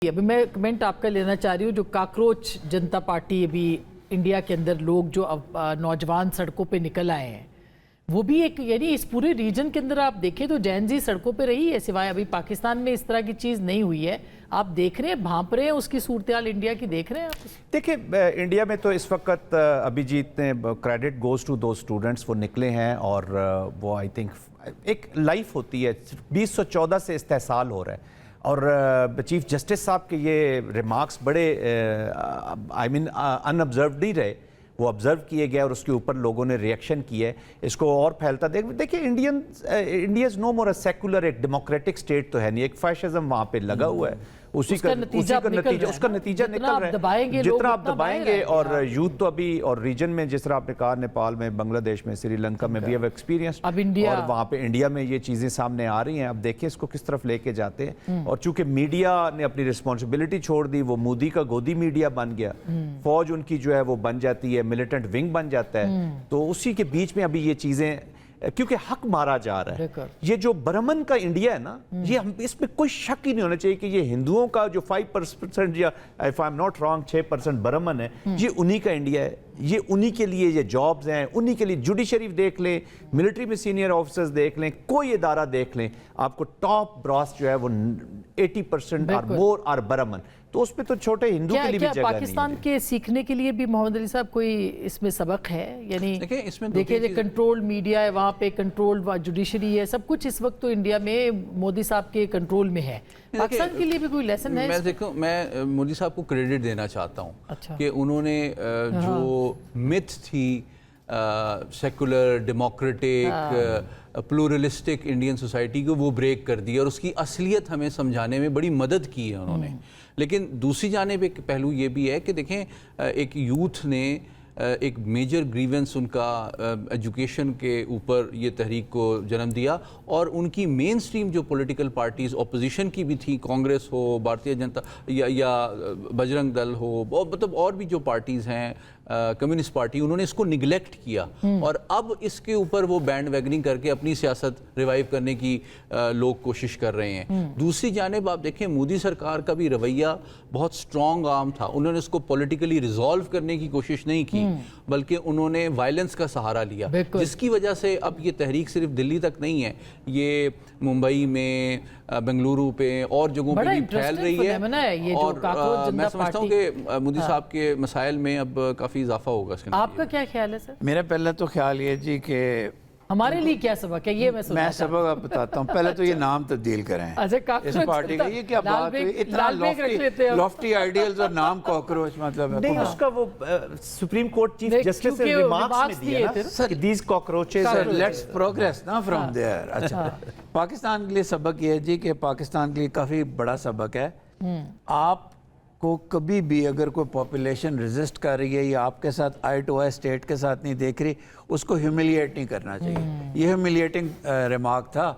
अभी मैं कमेंट आपका लेना चाह रही हूँ। जो काकरोच जनता पार्टी अभी इंडिया के अंदर लोग जो अब नौजवान सड़कों पे निकल आए हैं, वो भी एक, यानी इस पूरे रीजन के अंदर आप देखें तो जैन जी सड़कों पे रही है, सिवाय अभी पाकिस्तान में इस तरह की चीज़ नहीं हुई है। आप देख रहे हैं, भांप रहे हैं उसकी सूरत-ए-हाल इंडिया की देख रहे हैं आप? देखिए, इंडिया में तो इस वक्त अभिजीत ने क्रेडिट गोज़ टू दो स्टूडेंट्स, वो निकले हैं और वो आई थिंक एक लाइफ होती है। 2014 से इस्तेहसाल हो रहा है और चीफ जस्टिस साहब के ये रिमार्क्स बड़े आई मीन अनऑब्जर्व्ड ही रहे, वो ऑब्जर्व किए गए और उसके ऊपर लोगों ने रिएक्शन किया है। इसको और फैलता देखिए, India is no more a secular, एक डेमोक्रेटिक स्टेट तो है नहीं, एक फैशिज्म वहाँ पे लगा हुआ है। उसका नतीजा निकल रहा है। जितना आप दबाएंगे और यूथ तो अभी, और रीजन में जिस तरह आपने कहा, नेपाल में, बांग्लादेश में, श्रीलंका में भी अब एक्सपीरियंस, अब इंडिया, और वहाँ पे इंडिया में ये चीज़ें सामने आ रही हैं। अब देखिए इसको किस तरफ लेके जाते हैं। और चूंकि मीडिया ने अपनी रिस्पॉन्सिबिलिटी छोड़ दी, वो मोदी का गोदी मीडिया बन गया, फौज उनकी जो है वो बन जाती है, मिलिटेंट विंग बन जाता है, तो उसी के बीच में अभी ये चीज़ें, क्योंकि हक मारा जा रहा है। ये जो बर्मन का इंडिया है ना, ये हम, इसमें कोई शक ही नहीं होना चाहिए कि ये हिंदुओं का जो 5% या if I am not wrong 6% बर्मन है, ये उन्हीं का इंडिया है। ये उन्हीं के लिए ये जॉब्स हैं, उन्हीं के लिए। जुडिशरी देख लें, मिलिट्री में सीनियर ऑफिसर्स देख लें, कोई इदारा देख लें, आपको टॉप ब्रॉस जो है वो 80% और मोर आर बर्मन। तो उस पर तो छोटे हिंदू के लिए भी जगह नहीं है। पाकिस्तान के सीखने के लिए भी मोहम्मद अली साहब कोई इसमें सबक है? यानी देखिए, कंट्रोल मीडिया है वहाँ पे, कंट्रोल जुडिशरी है, सब कुछ इस वक्त तो इंडिया में मोदी साहब के कंट्रोल में है। पाकिस्तान के लिए भी कोई लेसन है? मैं मोदी साहब को क्रेडिट देना चाहता हूँ कि उन्होंने जो मिथ थी secular, democratic, pluralistic Indian society को, वो ब्रेक कर दी और उसकी असलियत हमें समझाने में बड़ी मदद की है उन्होंने। लेकिन दूसरी जानिब एक पहलू ये भी है कि देखें, एक यूथ ने एक मेजर ग्रीवेंस उनका एजुकेशन के ऊपर ये तहरीक को जन्म दिया, और उनकी मेन स्ट्रीम जो पॉलिटिकल पार्टीज़ अपोजिशन की भी थी, कांग्रेस हो, भारतीय जनता या बजरंग दल हो, मतलब और भी जो पार्टीज़ हैं, कम्युनिस्ट पार्टी, उन्होंने इसको निगलेक्ट किया और अब इसके ऊपर वो बैंड वैगनिंग करके अपनी सियासत रिवाइव करने की लोग कोशिश कर रहे हैं। दूसरी जानिब आप देखें, मोदी सरकार का भी रवैया बहुत स्ट्रॉन्ग आर्म था। उन्होंने इसको पॉलिटिकली रिजॉल्व करने की कोशिश नहीं की, बल्कि उन्होंने वायलेंस का सहारा लिया, जिसकी वजह से अब ये तहरीक सिर्फ दिल्ली तक नहीं है, ये मुंबई में, बेंगलुरु पे और जगहों पे भी फैल रही है। और मैं समझता हूँ कि मोदी साहब के मसाइल में अब काफ़ी इजाफा होगा। आपका क्या ख्याल है सर? मेरा पहला तो ख्याल ये जी कि हमारे लिए क्या सबक है, ये मैं सबक आप बताता हूँ। पहले तो ये नाम तब्दील करें इस पार्टी का। ये क्या बात है, इतना लॉफ्टी आइडियल्स और नाम कॉकरोच, मतलब नहीं, उसका वो सुप्रीम कोर्ट चीफ जस्टिस ने रिमार्क्स में दिया ना कि दीस कॉकरोचेस, लेट्स प्रोग्रेस ना फ्रॉम देयर। अच्छा, पाकिस्तान के लिए सबक ये है जी कि पाकिस्तान के लिए काफ़ी बड़ा सबक है। आप को कभी भी अगर कोई पॉपुलेशन रेजिस्ट कर रही है या आपके साथ आई टू आई स्टेट के साथ नहीं देख रही, उसको ह्यूमिलिएट नहीं करना चाहिए। ये ह्यूमिलिएटिंग रिमार्क था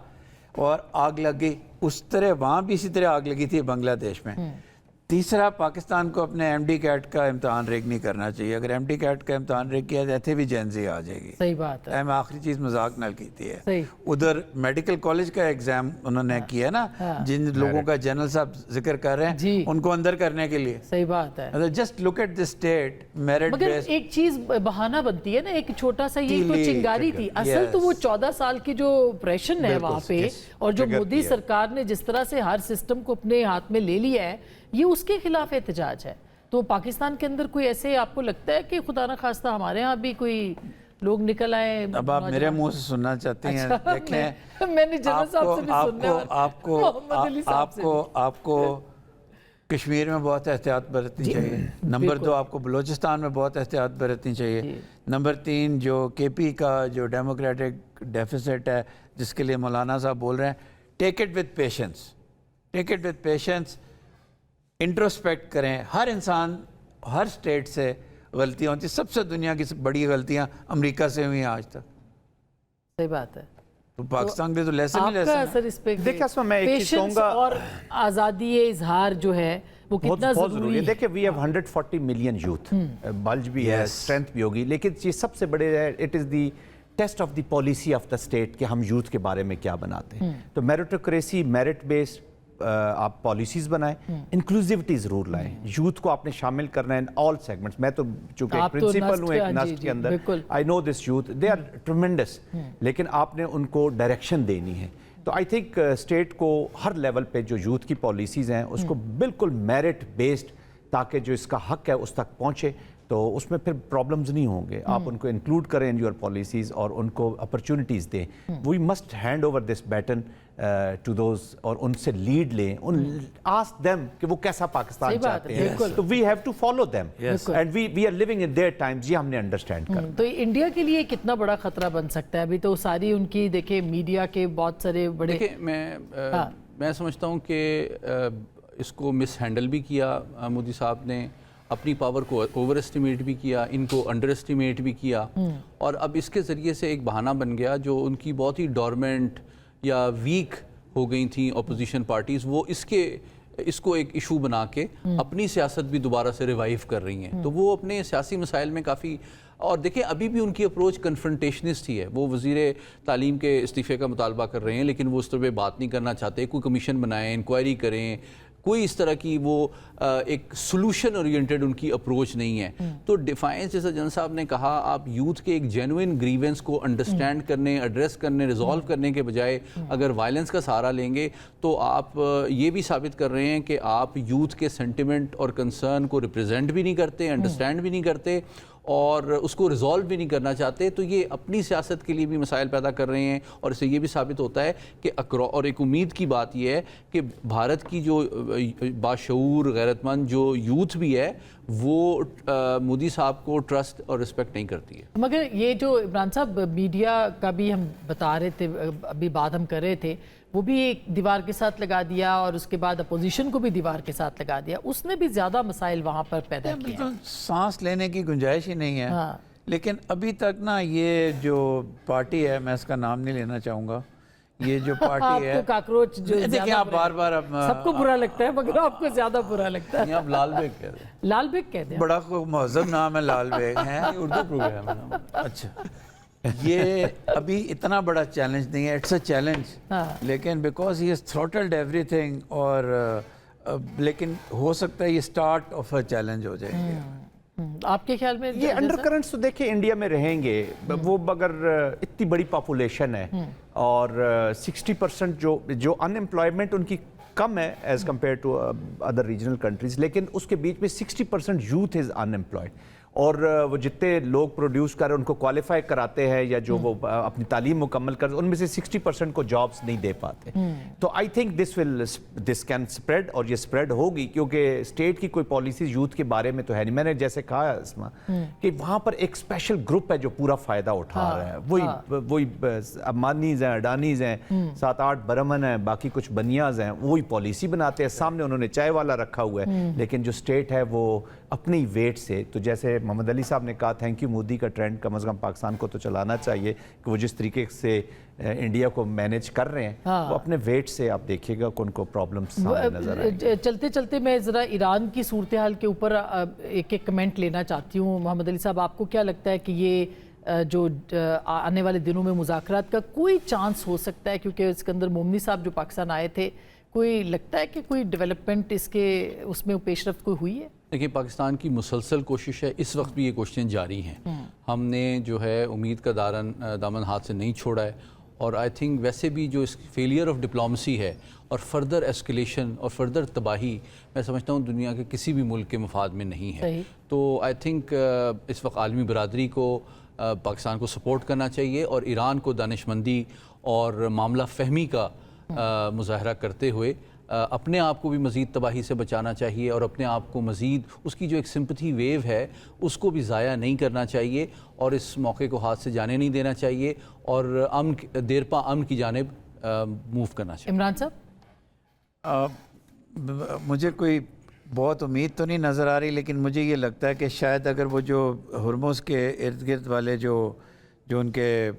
और आग लगी उस तरह, वहाँ भी इसी तरह आग लगी थी बांग्लादेश में। तीसरा, पाकिस्तान को अपने एमडी कैट का इम्तहान रेग नहीं करना चाहिए। अगर एमडी कैट का इम्तहान रेग किया जाए भी जेनजी आ जाएगी। सही बात है। मैं आखिरी चीज़ मजाक नल की थी, उधर मेडिकल कॉलेज का एग्जाम उन्होंने किया ना, जिन लोगों का जनरल साहब जिक्र कर रहे हैं, उनको अंदर करने के लिए। सही बात है। Just look at the state merit based. एक चीज बहाना बनती है ना, एक छोटा सा ये तो चिंगारी थी, असल तो वो 14 साल की जो ऑपरेशन है वहाँ पे, और जो मोदी सरकार ने जिस तरह से हर सिस्टम को अपने हाथ में ले लिया है, ये उसके खिलाफ एहतजाज है। तो पाकिस्तान के अंदर कोई ऐसे आपको लगता है कि खुदा न खास्ता हमारे यहाँ भी कोई लोग निकल आए? अब आप मेरे मुंह से सुनना चाहते हैं? अच्छा, देखें, मैंने जनरल साहब से भी सुनने आपको कश्मीर में बहुत एहतियात बरतनी चाहिए। नंबर 2, आपको बलूचिस्तान में बहुत एहतियात बरतनी चाहिए। नंबर 3, जो केपी का जो डेमोक्रेटिक डेफिसिट है, जिसके लिए मौलाना साहब बोल रहे हैं, take it with patience, take it with patience. Introspect करें। हर इंसान, हर स्टेट से गलतियाँ होती। सबसे दुनिया की बड़ी गलतियाँ अमेरिका से हुई आज तक। सही बात है। तो पाकिस्तान के तो लेसन ही लेसन है। सर इस पे देखिए, मैं एक चीज कहूंगा, और आज़ादी इजहार जो है वो कितना जरूरी है। देखिए, we have 140 million youth, bulge भी है, स्ट्रेंथ भी होगी, लेकिन ये सबसे बड़े है, it is the test of the policy of the state कि हम यूथ के बारे में क्या बनाते हैं। तो मेरिटोक्रेसी, मेरिट बेस्ड آپ پالیسیز بنائیں, انکلوزیوٹی ضرور لائیں, یوتھ کو آپ نے شامل کرنا ہے ان آل سیگمنٹس. میں تو چونکہ ایک پرنسپل ہوں ایک نسٹ کے اندر, آئی نو دس یوتھ دے آر ٹریمنڈس, لیکن آپ نے ان کو ڈائریکشن دینی ہے. تو آئی تھنک اسٹیٹ کو ہر لیول پہ جو یوتھ کی پالیسیز ہیں اس کو بالکل میرٹ بیسڈ, تاکہ جو اس کا حق ہے اس تک پہنچے, تو اس میں پھر پرابلمز نہیں ہوں گے. آپ ان کو انکلوڈ کریں ان یور پالیسیز اور ان کو اپرچونٹیز دیں. We must hand over this baton to those, اور ان سے لیڈ لیں, آسک دیم کہ وہ کیسا پاکستان چاہتے ہیں, تو we have to follow them and we are living in their times. یہ ہم نے انڈرسٹینڈ کرنا. تو انڈیا کے لیے کتنا بڑا خطرہ بن سکتا ہے؟ ابھی تو ساری ان کی دیکھیں میڈیا کے بہت سارے بڑے, دیکھیں میں سمجھتا ہوں کہ اس کو مس ہینڈل بھی کیا مودی صاحب نے, اپنی پاور کو اوور اسٹیمیٹ بھی کیا, ان کو انڈر اسٹیمیٹ بھی کیا, اور اب اس کے ذریعے سے ایک بہانہ بن گیا جو ان کی بہت ہی ڈورمنٹ یا ویک ہو گئی تھیں اپوزیشن پارٹیز, وہ اس کو ایک ایشو بنا کے اپنی سیاست بھی دوبارہ سے ریوائیو کر رہی ہیں. تو وہ اپنے سیاسی مسائل میں کافی, اور دیکھیں ابھی بھی ان کی اپروچ کنفرنٹیشنسٹ ہی ہے. وہ وزیر تعلیم کے استعفے کا مطالبہ کر رہے ہیں, لیکن وہ اس طرح بات نہیں کرنا چاہتے. کوئی کمیشن بنائیں, انکوائری کریں, کوئی اس طرح کی وہ ایک سلوشن اورینٹڈ ان کی اپروچ نہیں ہے. تو ڈیفائنس جیسا جن صاحب نے کہا, آپ یوتھ کے ایک جینوئن گریونس کو انڈرسٹینڈ کرنے, ایڈریس کرنے, ریزالو کرنے کے بجائے اگر وائلنس کا سہارا لیں گے, تو آپ یہ بھی ثابت کر رہے ہیں کہ آپ یوتھ کے سینٹیمنٹ اور کنسرن کو ریپرزینٹ بھی نہیں کرتے, انڈرسٹینڈ بھی نہیں کرتے, اور اس کو ریزالو بھی نہیں کرنا چاہتے. تو یہ اپنی سیاست کے لیے بھی مسائل پیدا کر رہے ہیں, اور اس سے یہ بھی ثابت ہوتا ہے کہ اور ایک امید کی بات یہ ہے کہ بھارت کی جو باشعور غیرت مند جو یوتھ بھی ہے وہ مودی صاحب کو ٹرسٹ اور رسپیکٹ نہیں کرتی ہے. مگر یہ جو عمران صاحب میڈیا کا بھی ہم بتا رہے تھے, ابھی بات ہم کر رہے تھے, وہ بھی ایک دیوار کے ساتھ لگا دیا, اور اس کے بعد اپوزیشن کو بھی دیوار کے ساتھ لگا دیا. اس نے بھی زیادہ مسائل وہاں پر پیدا کیے ہیں. سانس لینے کی گنجائش ہی نہیں ہے. لیکن ابھی تک نا یہ جو پارٹی ہے, میں اس کا نام نہیں لینا چاہوں گا, یہ جو پارٹی ہے کاکروچ جو دیکھیں, آپ بار بار سب کو برا لگتا ہے, مگر آپ کو زیادہ برا لگتا ہے. آپ لال بیگ کہہ دیں. لال بیگ کہہ دیں. بڑا مہذب نام ہے لال بیگ ہے, اردو پروگرام ہے. اچھا, یہ ابھی اتنا بڑا چیلنج نہیں ہے, اٹس اے چیلنج, لیکن بیکاز ہی ہیز تھروٹلڈ ایوری تھنگ, اور لیکن ہو سکتا ہے یہ سٹارٹ آف اے چیلنج ہو جائے گا. آپ کے خیال میں یہ انڈر کرنٹس تو دیکھیں انڈیا میں رہیں گے. وہ اگر اتنی بڑی پاپولیشن ہے اور 60% جو ان امپلائمنٹ ان کی کم ہے as compare to other regional countries, لیکن اس کے بیچ میں 60% یوتھ از ان امپلائڈ, اور وہ جتنے لوگ پروڈیوس کر رہے ہیں ان کو کوالیفائی کراتے ہیں, یا جو وہ اپنی تعلیم مکمل کرتے ہیں, ان میں سے 60% کو جابس نہیں دے پاتے. تو I think this can spread, اور یہ اسپریڈ ہوگی, کیونکہ اسٹیٹ کی کوئی پالیسیز یوتھ کے بارے میں تو ہے نہیں. میں نے جیسے کہا اسما کہ وہاں پر ایک اسپیشل گروپ ہے جو پورا فائدہ اٹھا رہا ہے. وہی امانیز ہیں, اڈانیز ہیں, 7-8 برہمن ہیں, باقی کچھ بنیاز ہیں, وہی پالیسی بناتے ہیں. سامنے انہوں نے چائے والا رکھا ہوا ہے, لیکن جو اسٹیٹ ہے وہ اپنی ویٹ سے, تو جیسے محمد علی صاحب نے کہا, تھینک یو مودی کا ٹرینڈ کم از کم پاکستان کو تو چلانا چاہیے, کہ وہ جس طریقے سے انڈیا کو مینیج کر رہے ہیں, وہ اپنے ویٹ سے آپ دیکھیے گا کن کو پرابلمس سامنے نظر آئیں گے. چلتے چلتے میں ذرا ایران کی صورتحال کے اوپر ایک کمنٹ لینا چاہتی ہوں. محمد علی صاحب, آپ کو کیا لگتا ہے کہ یہ جو آنے والے دنوں میں مذاکرات کا کوئی چانس ہو سکتا ہے؟ کیونکہ اسکندر مومنی صاحب جو پاکستان آئے تھے, کوئی لگتا ہے کہ کوئی ڈیولپمنٹ اس میں پیش رفت کوئی ہوئی ہے؟ دیکھیں, پاکستان کی مسلسل کوشش ہے, اس وقت بھی یہ کوششیں جاری ہیں. ہم نے جو ہے امید کا دامن ہاتھ سے نہیں چھوڑا ہے, اور آئی تھنک ویسے بھی جو اس فیلئر آف ڈپلومسی ہے اور فردر ایسکیلیشن اور فردر تباہی, میں سمجھتا ہوں دنیا کے کسی بھی ملک کے مفاد میں نہیں ہے. تو آئی تھنک اس وقت عالمی برادری کو پاکستان کو سپورٹ کرنا چاہیے, اور ایران کو دانشمندی اور معاملہ فہمی کا مظاہرہ کرتے ہوئے اپنے آپ کو بھی مزید تباہی سے بچانا چاہیے, اور اپنے آپ کو مزید اس کی جو ایک سمپتھی ویو ہے اس کو بھی ضائع نہیں کرنا چاہیے, اور اس موقع کو ہاتھ سے جانے نہیں دینا چاہیے, اور دیرپا امن کی جانب موو کرنا چاہیے. عمران صاحب, مجھے کوئی بہت امید تو نہیں نظر آ رہی, لیکن مجھے یہ لگتا ہے کہ شاید اگر وہ جو ہرمز کے ارد گرد والے جو ان کے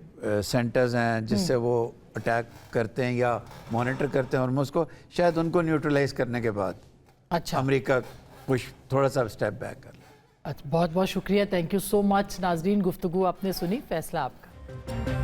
سینٹرز ہیں جس سے وہ اٹیک کرتے ہیں یا مانیٹر کرتے ہیں ہرمز کو, شاید ان کو نیوٹرلائز کرنے کے بعد اچھا امریکہ کچھ تھوڑا سا اسٹیپ بیک کر لے. بہت بہت شکریہ, تھینک یو سو مچ. ناظرین, گفتگو آپ نے سنی, فیصلہ آپ کا.